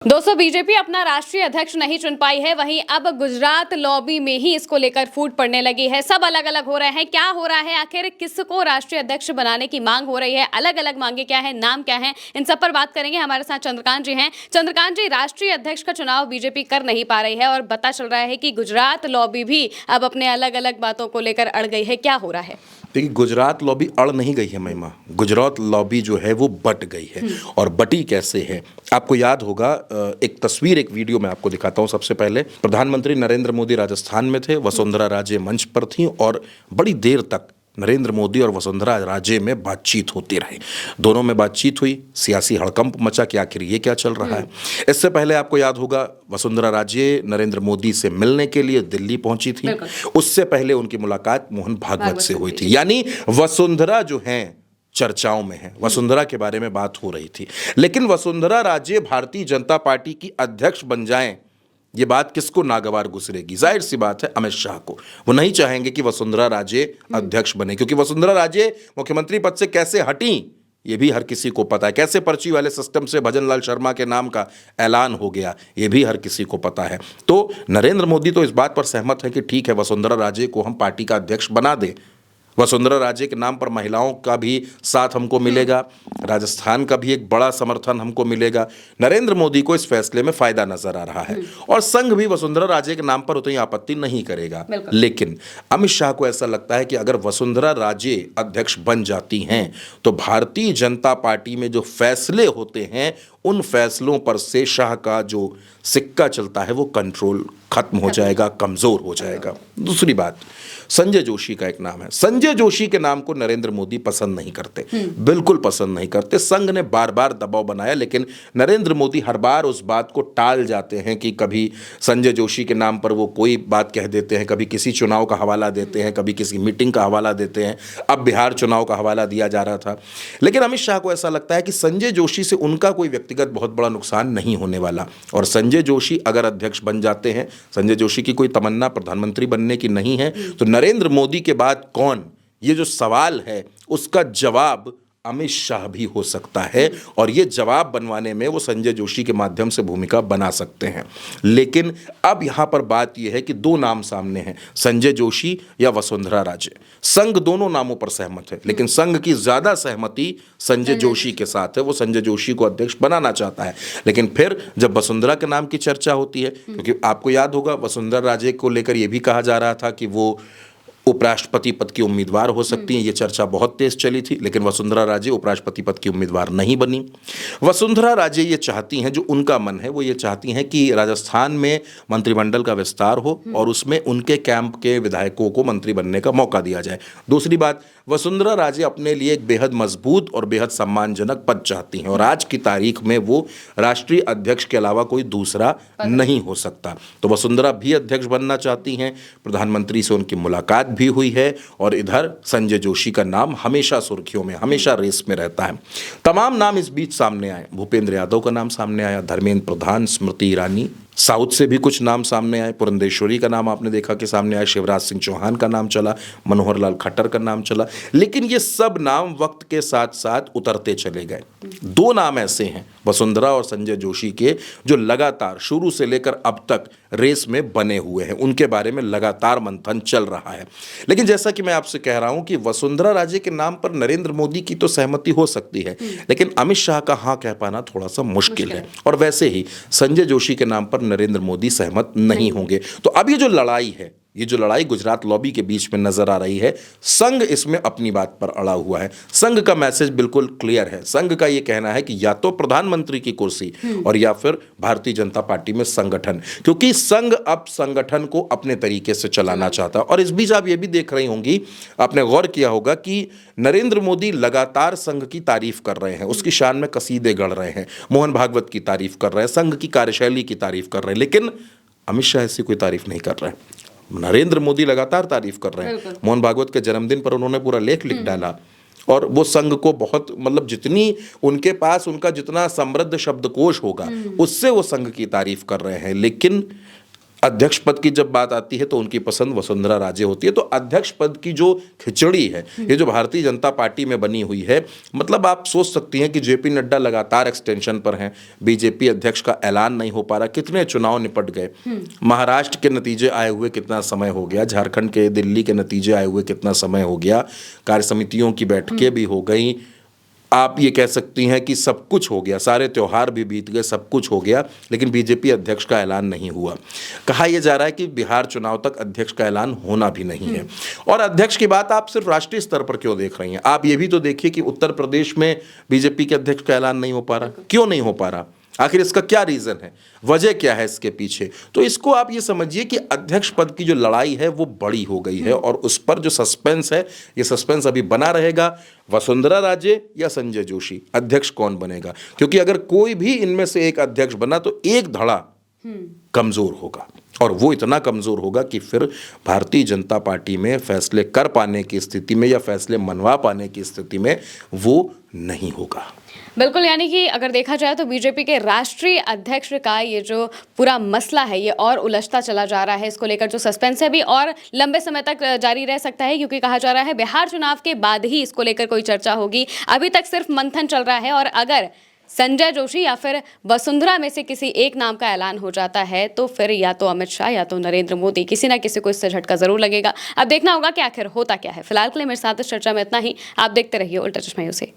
दोस्तों, बीजेपी अपना राष्ट्रीय अध्यक्ष नहीं चुन पाई है। वहीं अब गुजरात लॉबी में ही इसको लेकर फूट पड़ने लगी है। सब अलग अलग हो रहे हैं। क्या हो रहा है, आखिर किसको राष्ट्रीय अध्यक्ष बनाने की मांग हो रही है, अलग अलग मांगे क्या है, नाम क्या है, इन सब पर बात करेंगे। हमारे साथ चंद्रकांत जी हैं। चंद्रकांत जी, राष्ट्रीय अध्यक्ष का चुनाव बीजेपी कर नहीं पा रही है और पता चल रहा है कि गुजरात लॉबी भी अब अपने अलग अलग बातों को लेकर अड़ गई है। क्या हो रहा है? देखिए, गुजरात लॉबी अड़ नहीं गई है महिमा। गुजरात लॉबी जो है वो बट गई है। और बटी कैसे है, आपको याद होगा। एक तस्वीर, एक वीडियो मैं आपको दिखाता हूं। सबसे पहले प्रधानमंत्री नरेंद्र मोदी राजस्थान में थे, वसुंधरा राजे मंच पर थीं और बड़ी देर तक नरेंद्र मोदी और वसुंधरा राजे में बातचीत होती रही। दोनों में बातचीत हुई, सियासी हड़कंप मचा कि आखिर ये क्या चल रहा है। इससे पहले आपको याद होगा, वसुंधरा राजे नरेंद्र मोदी से मिलने के लिए दिल्ली पहुंची थी। उससे पहले उनकी मुलाकात मोहन भागवत से हुई थी। यानी वसुंधरा जो है चर्चाओं में है, वसुंधरा के बारे में बात हो रही थी। लेकिन वसुंधरा राजे भारतीय जनता पार्टी की अध्यक्ष बन जाएं, ये बात किसको नागवार गुजरेगी? जाहिर सी बात है, अमित शाह को। वो नहीं चाहेंगे कि वसुंधरा राजे अध्यक्ष बने, क्योंकि वसुंधरा राजे मुख्यमंत्री पद से कैसे हटी ये भी हर किसी को पता है। कैसे पर्ची वाले सिस्टम से भजन लाल शर्मा के नाम का ऐलान हो गया, ये भी हर किसी को पता है। तो नरेंद्र मोदी तो इस बात पर सहमत है कि ठीक है, वसुंधरा राजे को हम पार्टी का अध्यक्ष बना दें। वसुंधरा राजे के नाम पर महिलाओं का भी साथ हमको मिलेगा, राजस्थान का भी एक बड़ा समर्थन हमको मिलेगा। नरेंद्र मोदी को इस फैसले में फायदा नजर आ रहा है और संघ भी वसुंधरा राजे के नाम पर उतनी आपत्ति नहीं करेगा। लेकिन अमित शाह को ऐसा लगता है कि अगर वसुंधरा राजे अध्यक्ष बन जाती हैं तो भारतीय जनता पार्टी में जो फैसले होते हैं उन फैसलों पर से शाह का जो सिक्का चलता है वो कंट्रोल खत्म हो जाएगा, कमजोर हो जाएगा। दूसरी बात, संजय जोशी का एक नाम है। संजय जोशी के नाम को नरेंद्र मोदी पसंद नहीं करते, बिल्कुल पसंद नहीं करते। संघ ने बार बार दबाव बनाया, लेकिन नरेंद्र मोदी हर बार उस बात को टाल जाते हैं कि कभी संजय जोशी के नाम पर वो कोई बात कह देते हैं, कभी किसी चुनाव का हवाला देते हैं, कभी किसी मीटिंग का हवाला देते हैं। अब बिहार चुनाव का हवाला दिया जा रहा था। लेकिन अमित शाह को ऐसा लगता है कि संजय जोशी से उनका कोई व्यक्तिगत बहुत बड़ा नुकसान नहीं होने वाला। और संजय जोशी अगर अध्यक्ष बन जाते हैं, संजय जोशी की कोई तमन्ना प्रधानमंत्री बनने की नहीं है, तो नरेंद्र मोदी के बाद कौन, ये जो सवाल है उसका जवाब अमित शाह भी हो सकता है। और ये जवाब बनवाने में वो संजय जोशी के माध्यम से भूमिका बना सकते हैं। लेकिन अब यहां पर बात यह है कि दो नाम सामने हैं, संजय जोशी या वसुंधरा राजे। संघ दोनों नामों पर सहमत है, लेकिन संघ की ज्यादा सहमति संजय जोशी के साथ है। वो संजय जोशी को अध्यक्ष बनाना चाहता है। लेकिन फिर जब वसुंधरा के नाम की चर्चा होती है, क्योंकि आपको याद होगा वसुंधरा राजे को लेकर यह भी कहा जा रहा था कि वो उपराष्ट्रपति पद की उम्मीदवार हो सकती हैं, ये चर्चा बहुत तेज चली थी। लेकिन वसुंधरा राजे उपराष्ट्रपति पद की उम्मीदवार नहीं बनी। वसुंधरा राजे ये चाहती हैं, जो उनका मन है वो ये चाहती हैं कि राजस्थान में मंत्रिमंडल का विस्तार हो और उसमें उनके कैंप के विधायकों को मंत्री बनने का मौका दिया जाए। दूसरी बात, वसुंधरा राजे अपने लिए एक बेहद मजबूत और बेहद सम्मानजनक पद चाहती हैं और आज की तारीख में वो राष्ट्रीय अध्यक्ष के अलावा कोई दूसरा नहीं हो सकता। तो वसुंधरा भी अध्यक्ष बनना चाहती हैं। प्रधानमंत्री से उनकी मुलाकात भी हुई है और इधर संजय जोशी का नाम हमेशा सुर्खियों में, हमेशा रेस में रहता है। तमाम नाम इस बीच सामने आए। भूपेंद्र यादव का नाम सामने आया, धर्मेंद्र प्रधान, स्मृति ईरानी, साउथ से भी कुछ नाम सामने आए। पुरंदेश्वरी का नाम आपने देखा कि सामने आया, शिवराज सिंह चौहान का नाम चला, मनोहर लाल खट्टर का नाम चला। लेकिन ये सब नाम वक्त के साथ साथ उतरते चले गए। दो नाम ऐसे हैं, वसुंधरा और संजय जोशी के, जो लगातार शुरू से लेकर अब तक रेस में बने हुए हैं। उनके बारे में लगातार मंथन चल रहा है। लेकिन जैसा कि मैं आपसे कह रहा हूं कि वसुंधरा राजे के नाम पर नरेंद्र मोदी की तो सहमति हो सकती है, लेकिन अमित शाह का हाँ कह पाना थोड़ा सा मुश्किल है। और वैसे ही संजय जोशी के नाम पर नरेंद्र मोदी सहमत नहीं होंगे। तो अब ये जो लड़ाई है, ये जो लड़ाई गुजरात लॉबी के बीच में नजर आ रही है, संघ इसमें अपनी बात पर अड़ा हुआ है। संघ का मैसेज बिल्कुल क्लियर है। संघ का ये कहना है कि या तो प्रधानमंत्री की कुर्सी और या फिर भारतीय जनता पार्टी में संगठन, क्योंकि संघ अब संगठन को अपने तरीके से चलाना चाहता है। और इस बीच आप ये भी देख रही होंगी, आपने गौर किया होगा कि नरेंद्र मोदी लगातार संघ की तारीफ कर रहे हैं, उसकी शान में कसीदे गढ़ रहे हैं, मोहन भागवत की तारीफ कर रहे हैं, संघ की कार्यशैली की तारीफ कर रहे हैं। लेकिन अमित शाह ऐसी कोई तारीफ नहीं कर रहे हैं। नरेंद्र मोदी लगातार तारीफ कर रहे हैं। मोहन भागवत के जन्मदिन पर उन्होंने पूरा लेख लिख डाला और वो संघ को बहुत, मतलब जितनी उनके पास, उनका जितना समृद्ध शब्दकोश होगा उससे वो संघ की तारीफ कर रहे हैं। लेकिन अध्यक्ष पद की जब बात आती है तो उनकी पसंद वसुंधरा राजे होती है। तो अध्यक्ष पद की जो खिचड़ी है, ये जो भारतीय जनता पार्टी में बनी हुई है, मतलब आप सोच सकती हैं कि जेपी नड्डा लगातार एक्सटेंशन पर हैं, बीजेपी अध्यक्ष का ऐलान नहीं हो पा रहा, कितने चुनाव निपट गए, महाराष्ट्र के नतीजे आए हुए कितना समय हो गया, झारखंड के, दिल्ली के नतीजे आए हुए कितना समय हो गया, कार्य समितियों की बैठकें भी हो गई, आप ये कह सकती हैं कि सब कुछ हो गया, सारे त्योहार भी बीत गए, सब कुछ हो गया, लेकिन बीजेपी अध्यक्ष का ऐलान नहीं हुआ। कहा यह जा रहा है कि बिहार चुनाव तक अध्यक्ष का ऐलान होना भी नहीं है। और अध्यक्ष की बात आप सिर्फ राष्ट्रीय स्तर पर क्यों देख रही हैं, आप ये भी तो देखिए कि उत्तर प्रदेश में बीजेपी के अध्यक्ष का ऐलान नहीं हो पा रहा। क्यों नहीं हो पा रहा, आखिर इसका क्या रीजन है, वजह क्या है इसके पीछे? तो इसको आप ये समझिए कि अध्यक्ष पद की जो लड़ाई है वो बड़ी हो गई है, और उस पर जो सस्पेंस है, ये सस्पेंस अभी बना रहेगा। वसुंधरा राजे या संजय जोशी, अध्यक्ष कौन बनेगा? क्योंकि अगर कोई भी इनमें से एक अध्यक्ष बना तो एक धड़ा कमजोर होगा, और वो इतना कमजोर होगा कि फिर भारतीय जनता पार्टी में फैसले कर पाने की स्थिति में या फैसले मनवा पाने की स्थिति में वो नहीं होगा। बिल्कुल, यानी कि अगर देखा जाए तो बीजेपी के राष्ट्रीय अध्यक्ष का ये जो पूरा मसला है ये और उलझता चला जा रहा है। इसको लेकर जो सस्पेंस है भी और लंबे समय तक जारी रह सकता है, क्योंकि कहा जा रहा है बिहार चुनाव के बाद ही इसको लेकर कोई चर्चा होगी। अभी तक सिर्फ मंथन चल रहा है, और अगर संजय जोशी या फिर वसुंधरा में से किसी एक नाम का ऐलान हो जाता है तो फिर या तो अमित शाह या तो नरेंद्र मोदी, किसी ना किसी को इससे झटका जरूर लगेगा। अब देखना होगा कि आखिर होता क्या है। फिलहाल के लिए मेरे साथ इस चर्चा में इतना ही। आप देखते रहिए उल्टा चश्मा न्यूज़ से।